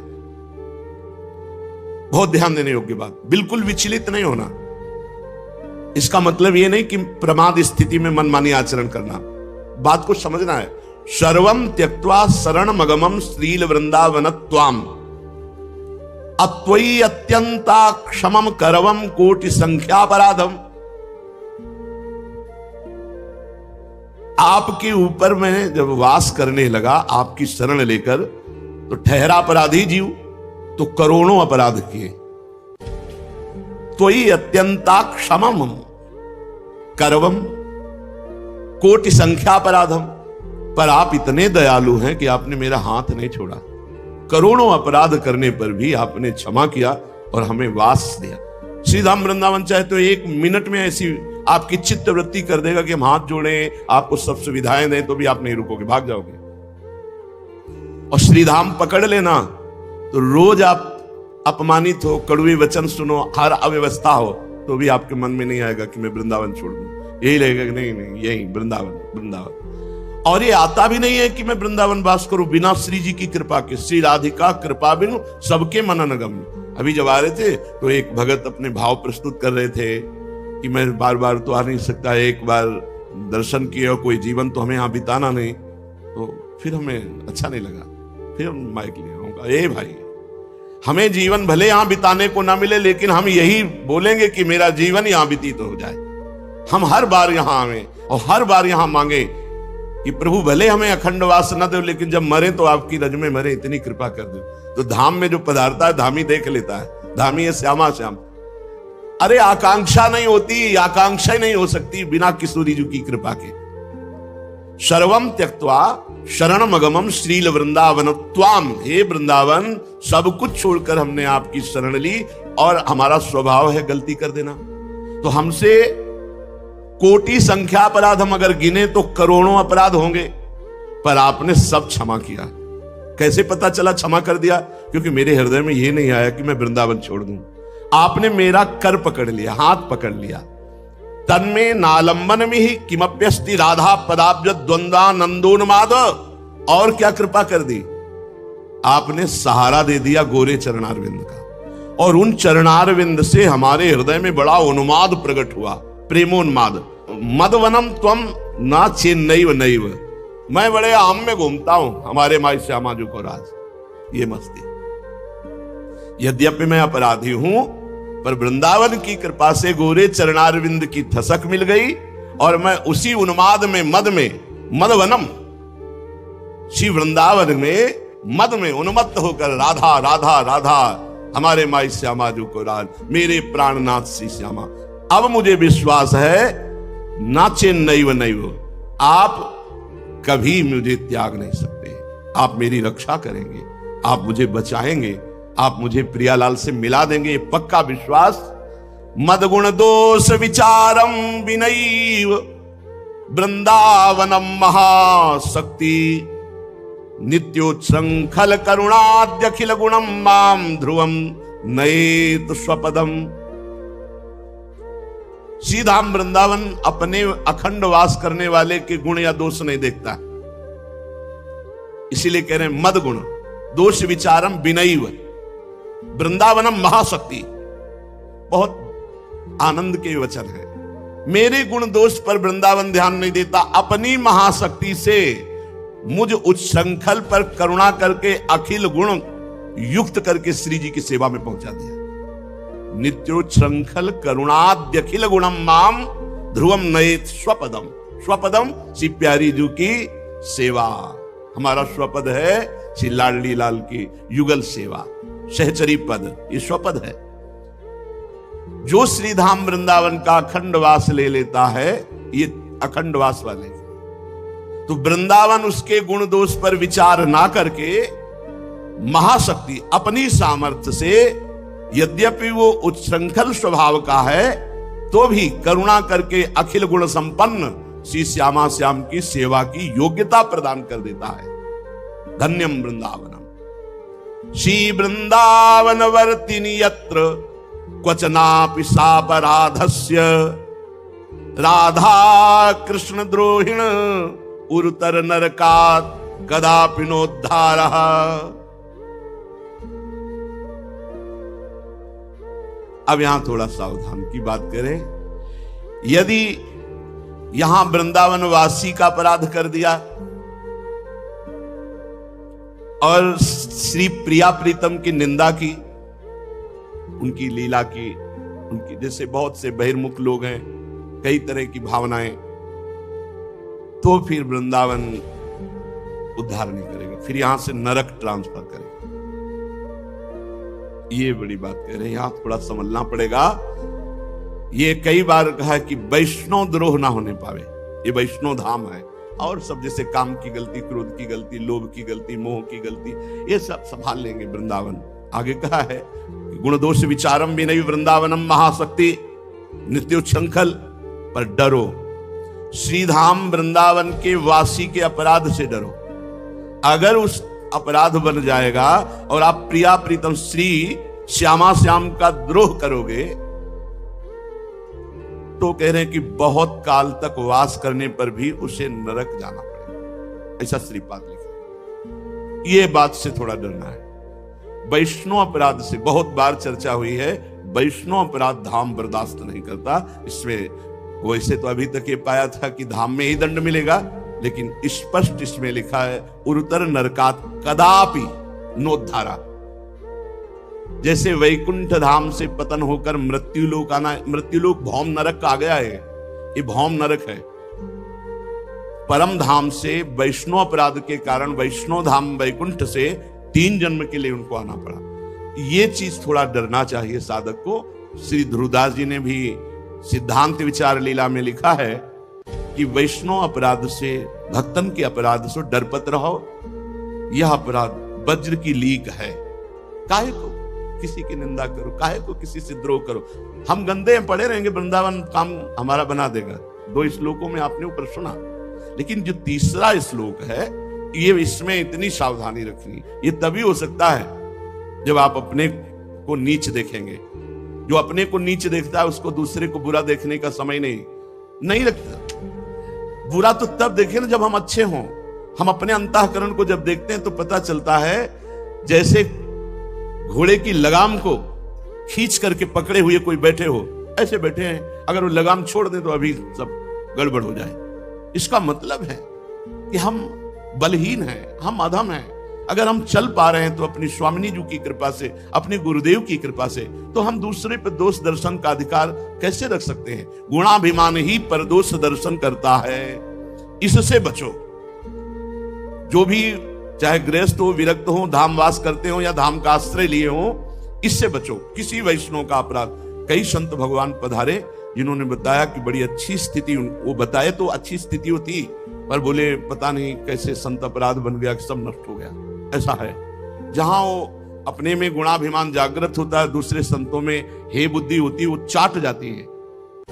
बहुत ध्यान देने योग्य बात, बिल्कुल विचलित नहीं होना। इसका मतलब यह नहीं कि प्रमाद स्थिति में मनमानी आचरण करना, बात को समझना है। सर्वम त्यक्त्वा शरण मगमम श्रील वृंदावन त्वाम अत्वयि अत्यंता क्षमम करवम कोटि संख्यापराधम। आपके ऊपर मैं जब वास करने लगा, आपकी शरण लेकर, तो ठहरा अपराधी जीव तो करोड़ों अपराध किए। त्वयि अत्यंता क्षमम करवम कोटि संख्यापराधम, पर आप इतने दयालु हैं कि आपने मेरा हाथ नहीं छोड़ा। करोड़ों अपराध करने पर भी आपने क्षमा किया और हमें वास दिया। श्री धाम वृंदावन चाहे तो 1 मिनट में ऐसी आपकी चित्त वृत्ति कर देगा कि हम हाथ जोड़ें, आपको सब सुविधाएं दें, तो भी आप नहीं रुकोगे, भाग जाओगे। और श्रीधाम पकड़ लेना तो रोज आप अपमानित हो, कड़वे वचन सुनो, हर अव्यवस्था हो, तो भी आपके मन में नहीं आएगा कि मैं वृंदावन छोड़ दूं। यही लगेगा कि नहीं नहीं, यही वृंदावन वृंदावन। और ये आता भी नहीं है कि मैं वृंदावन वास करूं बिना श्री जी की कृपा के। श्री राधिका कृपा बिनु सबके मनन गम्य। अभी जब आ रहे थे तो एक भगत अपने भाव प्रस्तुत कर रहे थे कि मैं बार बार तो आ नहीं सकता, एक बार दर्शन किया, कोई जीवन तो हमें यहाँ बिताना नहीं। तो फिर हमें अच्छा नहीं लगा, फिर हम माइक लिया, ए भाई, हमें जीवन भले यहां बिताने को ना मिले, लेकिन हम यही बोलेंगे कि मेरा जीवन यहां व्यतीत हो जाए। हम हर बार यहां आवे और हर बार यहां मांगे कि प्रभु भले हमें अखंड वास न दो, लेकिन जब मरे तो आपकी रज में मरे, इतनी कृपा कर दो। तो धाम में जो पधारता है धामी देख लेता है, धामी है श्यामा श्याम। अरे आकांक्षा नहीं होती, आकांक्षा नहीं हो सकती बिना किशोरी जी की कृपा के। सर्वम त्यक्त्वा शरण मगमम श्रील वृंदावन त्वाम, हे वृंदावन सब कुछ छोड़कर हमने आपकी शरण ली। और हमारा स्वभाव है गलती कर देना, तो हमसे कोटि संख्या अपराध हम अगर गिने तो करोड़ों अपराध होंगे, पर आपने सब क्षमा किया। कैसे पता चला क्षमा कर दिया? क्योंकि मेरे हृदय में यह नहीं आया कि मैं वृंदावन छोड़ दूं। आपने मेरा कर पकड़ लिया, हाथ पकड़ लिया। तन्मे नालंबन में ही किमप्यस्ति राधा पदाब्ज द्वंद्वानंदोन्माद। और क्या कृपा कर दी? आपने सहारा दे दिया गोरे चरणारविंद का, और उन चरणारविंद से हमारे हृदय में बड़ा उन्माद प्रकट हुआ, प्रेमोन्माद। मदवनम त्वम ना चेन्नैव नैव, मैं बड़े आम में घूमता हूं हमारे माई श्यामा जी को राज। ये मस्ती, यद्यपि मैं अपराधी हूं, पर वृंदावन की कृपा से गोरे चरणारविंद की थसक मिल गई, और मैं उसी उन्माद में, मद में, मदवनम, श्री वृंदावन में मद में उन्मत्त होकर राधा राधा राधा हमारे माई श्यामा जी को राज, मेरे प्राणनाथ श्री श्यामा। अब मुझे विश्वास है नाचे नैव नैव, आप कभी मुझे त्याग नहीं सकते, आप मेरी रक्षा करेंगे, आप मुझे बचाएंगे, आप मुझे प्रियालाल से मिला देंगे, ये पक्का विश्वास। मदगुण दोष विचारम विनैव वृंदावनम महाशक्ति, नित्योच्छृंखल करुणाद्यखिल गुणम माम ध्रुवम नयेत स्वपदम। श्रीधाम वृंदावन अपने अखंड वास करने वाले के गुण या दोष नहीं देखता, इसीलिए कह रहे हैं मद गुण दोष विचारम विनैव वृंदावनम महाशक्ति। बहुत आनंद के वचन है। मेरे गुण दोष पर वृंदावन ध्यान नहीं देता, अपनी महाशक्ति से मुझ उच्छृंखल पर करुणा करके अखिल गुण युक्त करके श्री जी की सेवा में पहुंचा दिया। नित्योच्छृंखल करुणाद्यखिल गुणम माम ध्रुवम नयेत स्वपदम। स्वपदम श्री प्यारी जी की सेवा, हमारा स्वपद है श्री लाडली लाल की युगल सेवा, सहचरी पद, ये स्वपद है। जो श्रीधाम वृंदावन का अखंड वास ले लेता है, ये अखंड वास वाले, तो वृंदावन उसके गुण दोष पर विचार ना करके महाशक्ति अपनी सामर्थ्य से, यद्यपि वो उच्छृंखल स्वभाव का है, तो भी करुणा करके अखिल गुण संपन्न श्री श्यामा श्याम की सेवा की योग्यता प्रदान कर देता है। धन्यम वृंदावनम। श्री वृंदावन वर्तिनी यत्र क्वचनापि सापराधस्य, राधा कृष्ण द्रोहिण उरुतर नरकात् कदापि नोद्धारः। अब यहां थोड़ा सावधान की बात करें। यदि यहां वृंदावन वासी का अपराध कर दिया और श्री प्रिया प्रीतम की निंदा की, उनकी लीला की, उनकी, जैसे बहुत से बहिर्मुख लोग हैं, कई तरह की भावनाएं, तो फिर वृंदावन उद्धार नहीं करेगा, फिर यहां से नरक ट्रांसफर करेगा। ये बड़ी बात कह रहे हैं, यहां थोड़ा समझना पड़ेगा। ये कई बार कहा कि वैष्णव द्रोह ना होने पावे, ये वैष्णव धाम है। और सब जैसे काम की गलती, क्रोध की गलती, लोभ की गलती, मोह की गलती, ये सब संभाल लेंगे वृंदावन। आगे कहा है गुण दोष विचारम भी नहीं वृंदावनम महाशक्ति नित्योच्छृंखल, पर डरो, श्रीधाम वृंदावन के वासी के अपराध से डरो। अगर उस अपराध बन जाएगा और आप प्रिया प्रीतम श्री श्यामा श्याम का द्रोह करोगे, तो कह रहे हैं कि बहुत काल तक वास करने पर भी उसे नरक जाना पड़ेगा, ऐसा श्रीपाद लिखा। ये बात से थोड़ा डरना है। वैष्णव अपराध से बहुत बार चर्चा हुई है, वैष्णव अपराध धाम बर्दाश्त नहीं करता। इसमें वैसे तो अभी तक ये पाया था कि धाम में ही दंड मिलेगा, लेकिन स्पष्ट इसमें लिखा है उरुतर नरकात कदापि नोद्धारा। जैसे वैकुंठ धाम से पतन होकर मृत्युलोक आना, मृत्युलोक भौम नरक आ गया है, ये भौम नरक है। परम धाम से वैष्णव अपराध के कारण वैष्णव धाम वैकुंठ से 3 जन्म के लिए उनको आना पड़ा। ये चीज थोड़ा डरना चाहिए साधक को। श्री ध्रुवदास जी ने भी सिद्धांत विचार लीला में लिखा है कि वैष्णव अपराध से, भक्तन के अपराध से डरपत रहो। यह अपराध वज्र की लीक है। काहे को किसी की निंदा करो, काहे को किसी से द्रोह करो। हम गंदे पड़े रहेंगे, वृंदावन काम हमारा बना देगा। 2 श्लोकों में आपने ऊपर सुना, लेकिन जो तीसरा श्लोक है, ये इसमें इतनी सावधानी रखनी। ये तभी हो सकता है जब आप अपने को नीच देखेंगे। जो अपने को नीच देखता है उसको दूसरे को बुरा देखने का समय नहीं लगता। बुरा तो तब देखे ना जब हम अच्छे हों। हम अपने अंतःकरण को जब देखते हैं तो पता चलता है जैसे घोड़े की लगाम को खींच करके पकड़े हुए कोई बैठे हो, ऐसे बैठे हैं। अगर वो लगाम छोड़ दे तो अभी सब गड़बड़ हो जाए। इसका मतलब है कि हम बलहीन हैं, हम अधम हैं। अगर हम चल पा रहे हैं तो अपनी स्वामिनी जी की कृपा से, अपने गुरुदेव की कृपा से, तो हम दूसरे पर दोष दर्शन का अधिकार कैसे रख सकते हैं? गुणाभिमान ही परदोष दर्शन करता है, इससे बचो। जो भी चाहे गृहस्थ हो, विरक्त हो, धामवास करते हो या धाम का आश्रय लिए हो, इससे बचो। किसी वैष्णव का अपराध, कई संत भगवान पधारे जिन्होंने बताया कि बड़ी अच्छी स्थिति, वो बताए तो अच्छी स्थिति होती, पर बोले पता नहीं कैसे संत अपराध बन गया कि सब नष्ट हो गया। ऐसा है जहां वो अपने में गुणाभिमान जागृत होता है, दूसरे संतों में हे बुद्धि होती है, वो चाट जाती है।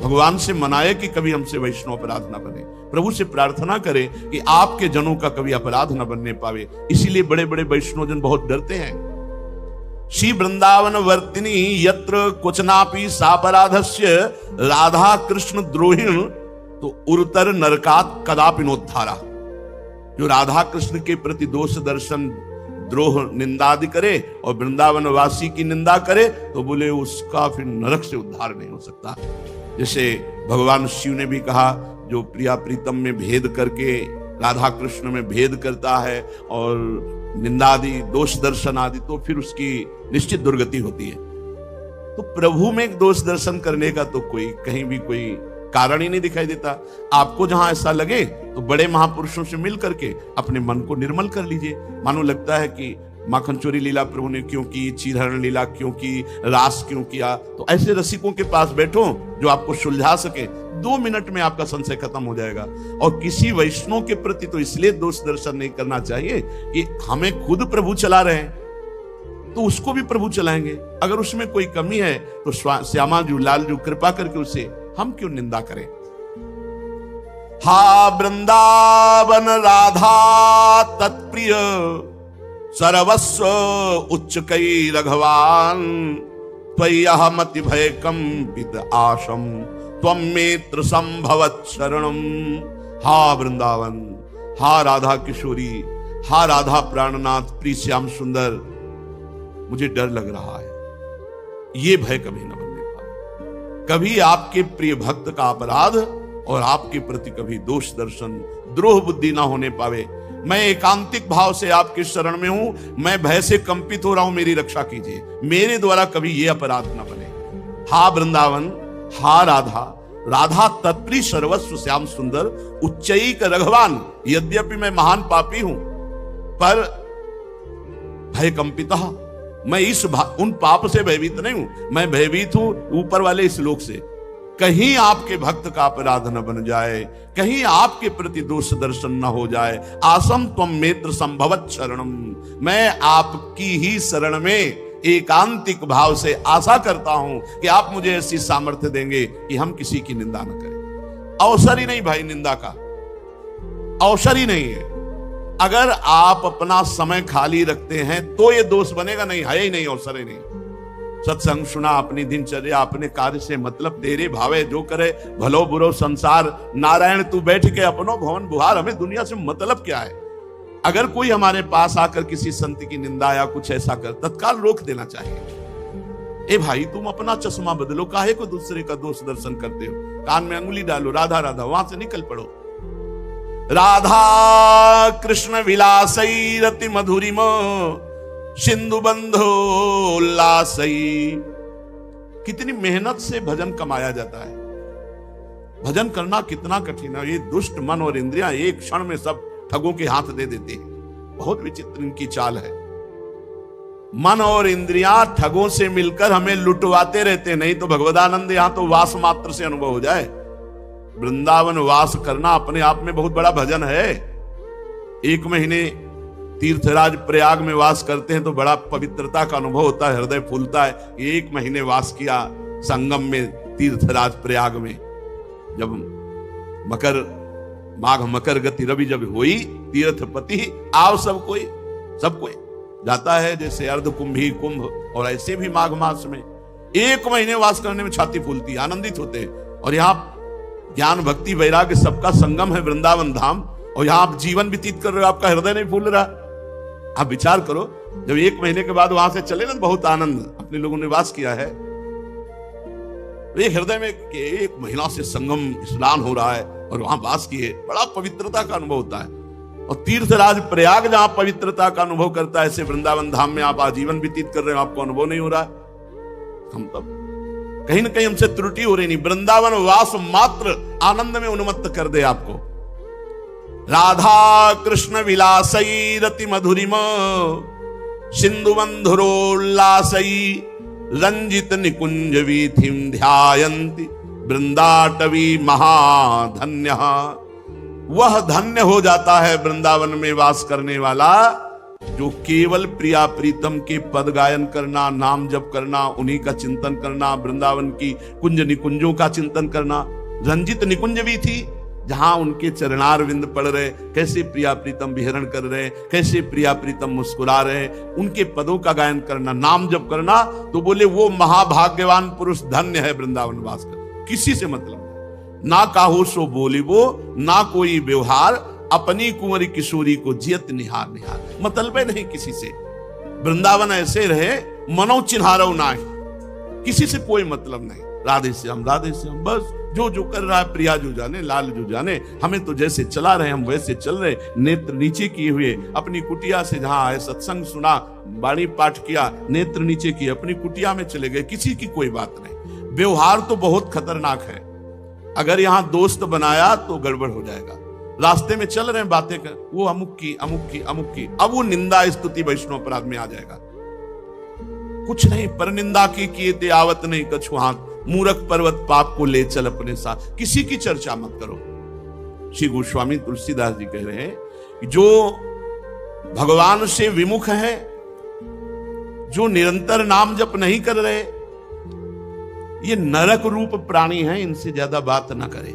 भगवान से मनाए कि कभी हमसे वैष्णव अपराध न बने। प्रभु से प्रार्थना करें कि आपके जनों का कभी अपराध न बनने पावे। इसीलिए बड़े बड़े वैष्णव जन बहुत डरते हैं। श्री वृंदावन वर्तिनी यत्र क्वचनापि सापराधस्य, राधा कृष्ण द्रोहिण तो उरुतर नरकात कदापि नोद्धारा। जो राधा कृष्ण के प्रति दोष दर्शन, द्रोह, निंदा आदि करे और वृंदावन वासी की निंदा करे, तो बोले उसका फिर नरक से उद्धार नहीं हो सकता। जैसे भगवान शिव ने भी कहा, जो प्रिया प्रीतम में भेद करके राधा कृष्ण में भेद करता है और निंदादि, दोष दर्शन आदि, तो फिर उसकी निश्चित दुर्गति होती है। तो प्रभु में दोष दर्शन करने का तो कोई कहीं भी कोई कारण ही नहीं दिखाई देता। आपको जहां ऐसा लगे तो बड़े महापुरुषों से मिल करके अपने मन को निर्मल कर लीजिए। मानो लगता है कि माखन चोरी लीला प्रभु ने क्यों की, चीरहरण लीला क्यों की, रास क्यों किया, तो ऐसे रसिकों के पास बैठो जो आपको सुलझा सके। 2 मिनट में आपका संशय खत्म हो जाएगा। और किसी वैष्णव के प्रति तो इसलिए दोष दर्शन नहीं करना चाहिए कि हमें खुद प्रभु चला रहे हैं तो उसको भी प्रभु चलाएंगे। अगर उसमें कोई कमी है तो श्यामा जी, लाल जी कृपा करके उसे हम क्यों निंदा करें। हा वृंदावन राधा तत्प्रिय सर्वस्व उच्च कई रघवान त्वय्यहमति भय कंपित आशम त्वं मेत्र संभवत शरणम। हा वृंदावन, हा राधा किशोरी, हा राधा प्राणनाथ, प्रिय श्याम सुंदर, मुझे डर लग रहा है ये भय कभी न बनने पाए। कभी आपके प्रिय भक्त का अपराध और आपके प्रति कभी दोष दर्शन, द्रोह बुद्धि ना होने पावे। मैं एकांतिक भाव से आपके शरण में हूं, मैं भय से कंपित हो रहा हूं, मेरी रक्षा कीजिए, मेरे द्वारा कभी यह अपराध न बने। हा वृंदावन, हा राधा, राधा तत्प्रिय सर्वस्व श्याम सुंदर, उच्चैक रघवान। यद्यपि मैं महान पापी हूं पर भय कंपिता, मैं उन पाप से भयभीत नहीं हूं, मैं भयभीत हूं ऊपर वाले इस लोक से। कहीं आपके भक्त का अपराध न बन जाए, कहीं आपके प्रति दोष दर्शन न हो जाए। आसम त्वं मेत्र संभवत शरणम, मैं आपकी ही शरण में एकांतिक भाव से आशा करता हूं कि आप मुझे ऐसी सामर्थ्य देंगे कि हम किसी की निंदा न करें। अवसर ही नहीं भाई, निंदा का अवसर ही नहीं है। अगर आप अपना समय खाली रखते हैं तो ये दोष बनेगा, नहीं है ही नहीं, अवसर ही नहीं। सत्संग सुना, अपनी दिनचर्या, अपने कार्य से मतलब, तेरे भावे जो करे भलो बुरो संसार, नारायण तू बैठ के अपनो भवन बुहार। हमें दुनिया से मतलब क्या है। अगर कोई हमारे पास आकर किसी संत की निंदा या कुछ ऐसा कर, तत्काल रोक देना चाहिए। ए भाई, तुम अपना चश्मा बदलो, काहे को दूसरे का दोष दर्शन करते हो। कान में अंगुली डालो, राधा राधा, वहां से निकल पड़ो। राधा कृष्ण विलासई रति मधुरिम सिंधु बंधो उल्लासई। कितनी मेहनत से भजन कमाया जाता है। भजन करना कितना कठिन है। ये दुष्ट मन और इंद्रियां एक क्षण में सब ठगों के हाथ दे देते हैं। बहुत विचित्र इनकी चाल है। मन और इंद्रियां ठगों से मिलकर हमें लुटवाते रहते, नहीं तो भगवदानंद यहां तो वास मात्र से अनुभव हो जाए। वृंदावन वास करना अपने आप में बहुत बड़ा भजन है। 1 महीने तीर्थराज प्रयाग में वास करते हैं तो बड़ा पवित्रता का अनुभव होता है, हृदय फूलता है। 1 महीने वास किया संगम में, तीर्थराज प्रयाग में। जब माघ मकर गति रवि जब हुई, तीर्थपति आओ सब कोई जाता है, जैसे अर्ध कुंभी कुंभ। और ऐसे भी माघ मास में 1 महीने वास करने में छाती फूलती, आनंदित होते। और यहाँ ज्ञान भक्ति वैराग्य सबका संगम है वृंदावन धाम, और यहां आप जीवन व्यतीत कर रहे हो, आपका हृदय नहीं फूल रहा। आप विचार करो, जब 1 महीने के बाद वहां से चले ना, बहुत आनंद अपने लोगों ने वास किया है। एक हृदय में 1 महीना से संगम स्नान हो रहा है और वहां वास किए, बड़ा पवित्रता का अनुभव होता है। और तीर्थराज प्रयाग जहां पवित्रता का अनुभव करता है, ऐसे वृंदावन धाम में आप आजीवन व्यतीत कर रहे हो, आपको अनुभव नहीं हो रहा। हम तब कहीं ना कहीं हमसे त्रुटि हो रही नहीं। वृंदावन वास मात्र आनंद में उन्मत्त कर दे आपको। राधा कृष्ण विलासई रति मधुरिम सिंधु बंधुरोल्लासई रंजित निकुंज वीथिम ध्यायन्ति वृंदाटवी महाधन्य। वह धन्य हो जाता है वृंदावन में वास करने वाला, जो केवल प्रिया प्रीतम के पद गायन करना, नाम जप करना, उन्हीं का चिंतन करना, वृंदावन की कुंज निकुंजों का चिंतन करना। रंजित निकुंज भी थी, जहां उनके चरणार विंद पड़ रहे, कैसे प्रिया प्रीतम विहरण कर रहे, कैसे प्रिया प्रीतम मुस्कुरा रहे, उनके पदों का गायन करना, नाम जप करना। तो बोले वो महाभाग्यवान पुरुष धन्य है वृंदावन वास कर। किसी से मतलब ना काहू सो बोली वो, ना कोई व्यवहार, अपनी कुंवरी किशोरी को जियत निहार निहार। मतलब नहीं किसी से। वृंदावन ऐसे रहे मनो चिन्हारो नाही, किसी से कोई मतलब नहीं। राधे श्याम बस जो जो कर रहा है प्रिया जो जाने, लाल जो जाने। हमें तो जैसे चला रहे हम वैसे चल रहे, नेत्र नीचे किए हुए अपनी कुटिया से, जहां आए सत्संग सुना, वाणी पाठ किया, नेत्र नीचे किए अपनी कुटिया में चले गए। किसी की कोई बात नहीं। व्यवहार तो बहुत खतरनाक है। अगर यहां दोस्त बनाया तो गड़बड़ हो जाएगा। रास्ते में चल रहे हैं, बातें कर, वो अमुक की अमुक की अमुक की, अब वो निंदा स्तुति वैष्णव अपराध में आ जाएगा। कुछ नहीं, पर निंदा की किए ते आवत नहीं कछु हाथ, मूर्ख पर्वत पाप को ले चल अपने साथ। किसी की चर्चा मत करो। श्री गोस्वामी तुलसीदास जी कह रहे हैं कि जो भगवान से विमुख है, जो निरंतर नाम जप नहीं कर रहे, ये नरक रूप प्राणी हैं, इनसे ज्यादा बात ना करें।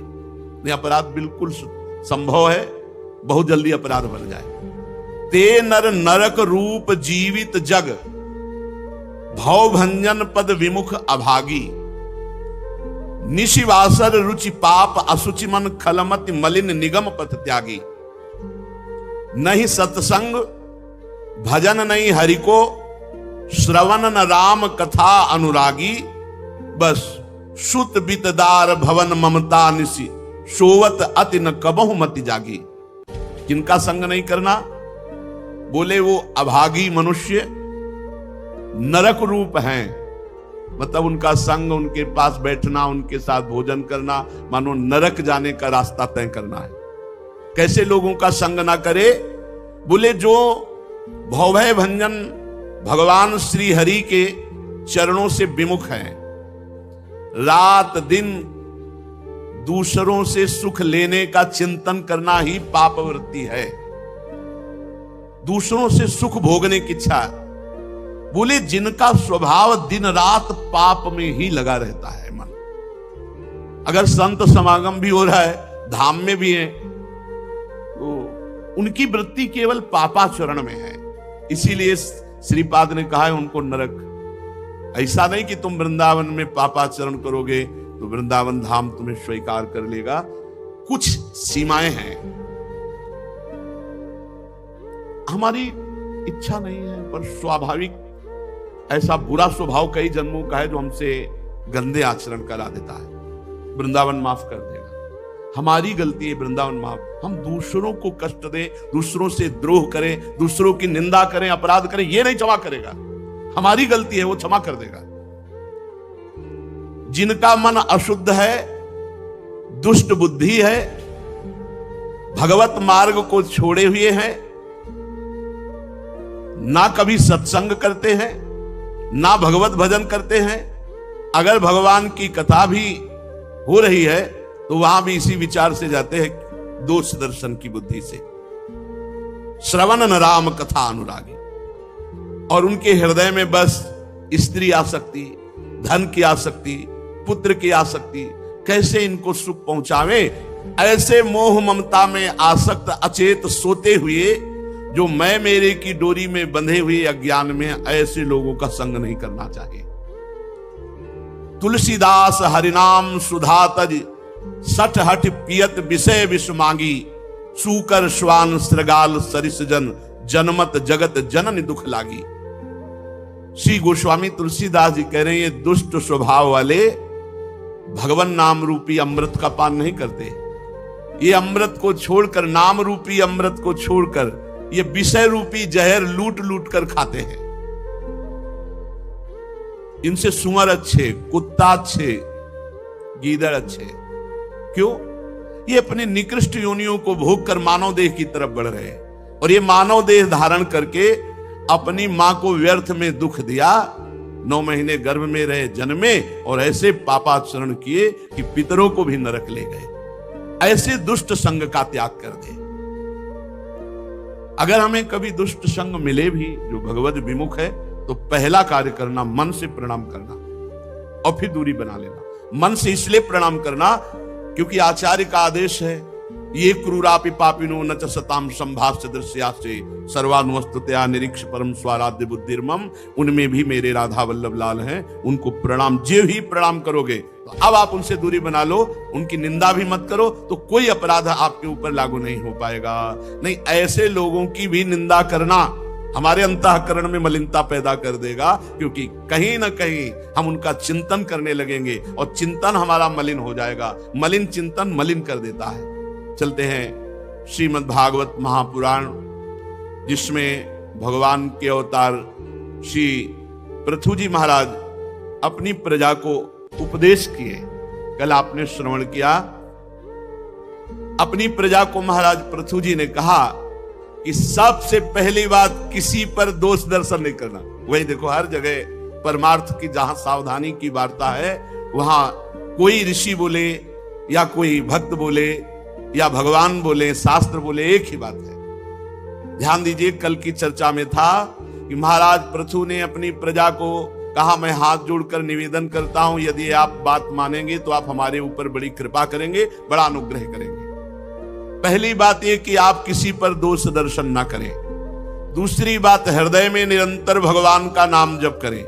ये अपराध बिल्कुल संभव है, बहुत जल्दी अपराध बन जाए। ते नर नरक रूप जीवित जग, भव भंजन पद विमुख अभागी, निशिवासर रुचि पाप अशुचि मन खलमति मलिन निगम पथ त्यागी। नहीं सत्संग भजन नहीं हरि को, श्रवण न राम कथा अनुरागी। बस सुत बितदार भवन ममता निसी, सोवत अति न कबहु मति जागी। किनका संग नहीं करना? बोले वो अभागी मनुष्य नरक रूप हैं, मतलब उनका संग, उनके पास बैठना, उनके साथ भोजन करना, मानो नरक जाने का रास्ता तय करना है। कैसे लोगों का संग ना करे? बोले जो भवभय भंजन भगवान श्री हरि के चरणों से विमुख हैं, रात दिन दूसरों से सुख लेने का चिंतन करना ही पाप वृत्ति है, दूसरों से सुख भोगने की इच्छा। बोले जिनका स्वभाव दिन रात पाप में ही लगा रहता है मन। अगर संत समागम भी हो रहा है, धाम में भी है, तो उनकी वृत्ति केवल पापाचरण में है। इसीलिए श्रीपाद ने कहा है उनको नरक। ऐसा नहीं कि तुम वृंदावन में पापाचरण करोगे तो वृंदावन धाम तुम्हें स्वीकार कर लेगा। कुछ सीमाएं हैं, हमारी इच्छा नहीं है, पर स्वाभाविक ऐसा बुरा स्वभाव कई जन्मों का है जो हमसे गंदे आचरण करा देता है। वृंदावन माफ कर देगा, हमारी गलती है, वृंदावन माफ। हम दूसरों को कष्ट दें, दूसरों से द्रोह करें, दूसरों की निंदा करें, अपराध करें, ये नहीं क्षमा करेगा। हमारी गलती है, वो क्षमा कर देगा। जिनका मन अशुद्ध है, दुष्ट बुद्धि है, भगवत मार्ग को छोड़े हुए हैं, ना कभी सत्संग करते हैं, ना भगवत भजन करते हैं, अगर भगवान की कथा भी हो रही है तो वहां भी इसी विचार से जाते हैं, दोष दर्शन की बुद्धि से। श्रवण न राम कथा अनुरागी, और उनके हृदय में बस स्त्री आसक्ति, धन की आसक्ति, पुत्र की आसक्ति, कैसे इनको सुख पहुंचावे, ऐसे मोह ममता में आसक्त अचेत सोते हुए, जो मैं मेरे की डोरी में बंधे हुए अज्ञान में, ऐसे लोगों का संग नहीं करना चाहिए। तुलसीदास हरिनाम सुधा तज, सठ हठ पियत विषय विष मांगी, सूकर श्वान श्रगाल सरिस जन, जनमत जगत जनन दुख लागी। श्री गोस्वामी तुलसीदास जी कह रहे हैं, ये दुष्ट स्वभाव वाले भगवान नाम रूपी अमृत का पान नहीं करते। ये अमृत को छोड़कर, नाम रूपी अमृत को छोड़कर, ये विषय रूपी जहर लूट लूट कर खाते हैं। इनसे सुअर अच्छे, कुत्ता अच्छे, गीदड़ अच्छे। क्यों? ये अपने निकृष्ट योनियों को भोग कर मानव देह की तरफ बढ़ रहे हैं, और ये मानव देह धारण करके अपनी मां को व्यर्थ में दुख दिया, 9 महीने गर्भ में रहे, जन्मे, और ऐसे पापाचरण किए कि पितरों को भी नरक ले गए। ऐसे दुष्ट संग का त्याग कर दे। अगर हमें कभी दुष्ट संग मिले भी जो भगवत विमुख है, तो पहला कार्य करना, मन से प्रणाम करना, और फिर दूरी बना लेना। मन से इसलिए प्रणाम करना क्योंकि आचार्य का आदेश है, ये क्रूरापि पापिनो न च सताम संभाष्य दृश्यासे सर्वानुवस्तुतया निरीक्ष परम स्वाराध्य बुद्धिर्मम। उनमें भी मेरे राधा वल्लभ लाल हैं, उनको प्रणाम, जो ही प्रणाम करोगे तो अब आप उनसे दूरी बना लो, उनकी निंदा भी मत करो, तो कोई अपराध आपके ऊपर लागू नहीं हो पाएगा। नहीं, ऐसे लोगों की भी निंदा करना हमारे अंतःकरण में मलिनता पैदा कर देगा, क्योंकि कहीं ना कहीं हम उनका चिंतन करने लगेंगे और चिंतन हमारा मलिन हो जाएगा। मलिन चिंतन मलिन कर देता है। चलते हैं श्रीमद् भागवत महापुराण, जिसमें भगवान के अवतार श्री पृथु जी महाराज अपनी प्रजा को उपदेश किए। कल आपने श्रवण किया, अपनी प्रजा को महाराज पृथु जी ने कहा कि सबसे पहली बात किसी पर दोष दर्शन नहीं करना। वही देखो, हर जगह परमार्थ की जहां सावधानी की वार्ता है, वहां कोई ऋषि बोले या कोई भक्त बोले या भगवान बोले, शास्त्र बोले, एक ही बात है। ध्यान दीजिए, कल की चर्चा में था कि महाराज पृथु ने अपनी प्रजा को कहा, मैं हाथ जोड़कर निवेदन करता हूं, यदि आप बात मानेंगे तो आप हमारे ऊपर बड़ी कृपा करेंगे, बड़ा अनुग्रह करेंगे। पहली बात यह कि आप किसी पर दोष दर्शन ना करें। दूसरी बात, हृदय में निरंतर भगवान का नाम जप करें।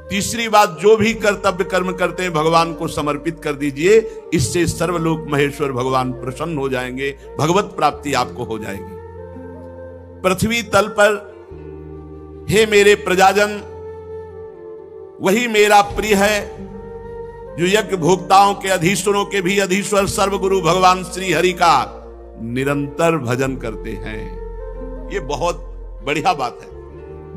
तीसरी बात, जो भी कर्तव्य कर्म करते हैं भगवान को समर्पित कर दीजिए, इससे सर्वलोक महेश्वर भगवान प्रसन्न हो जाएंगे, भगवत प्राप्ति आपको हो जाएगी। पृथ्वी तल पर हे मेरे प्रजाजन, वही मेरा प्रिय है जो यज्ञ भोक्ताओं के, अधीश्वरों के भी अधीश्वर सर्वगुरु भगवान श्री हरि का निरंतर भजन करते हैं। ये बहुत बढ़िया बात है।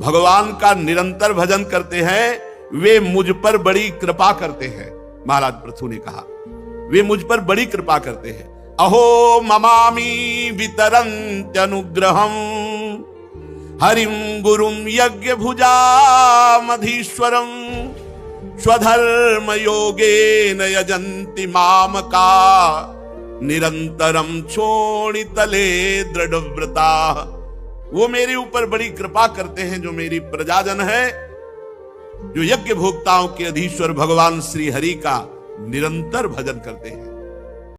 भगवान का निरंतर भजन करते हैं, वे मुझ पर बड़ी कृपा करते हैं। महाराज पृथु ने कहा, वे मुझ पर बड़ी कृपा करते हैं। अहो ममामि वितरन्त्यनुग्रहं हरिं गुरुं यज्ञ भुजामधीश्वरं स्वधर्म योगेन यजन्ति मामका निरंतरम क्षोणितले दृढ़व्रता। वो मेरे ऊपर बड़ी कृपा करते हैं, जो मेरी प्रजाजन है, जो यज्ञ भोक्ताओं के अधीश्वर भगवान श्री हरि का निरंतर भजन करते हैं।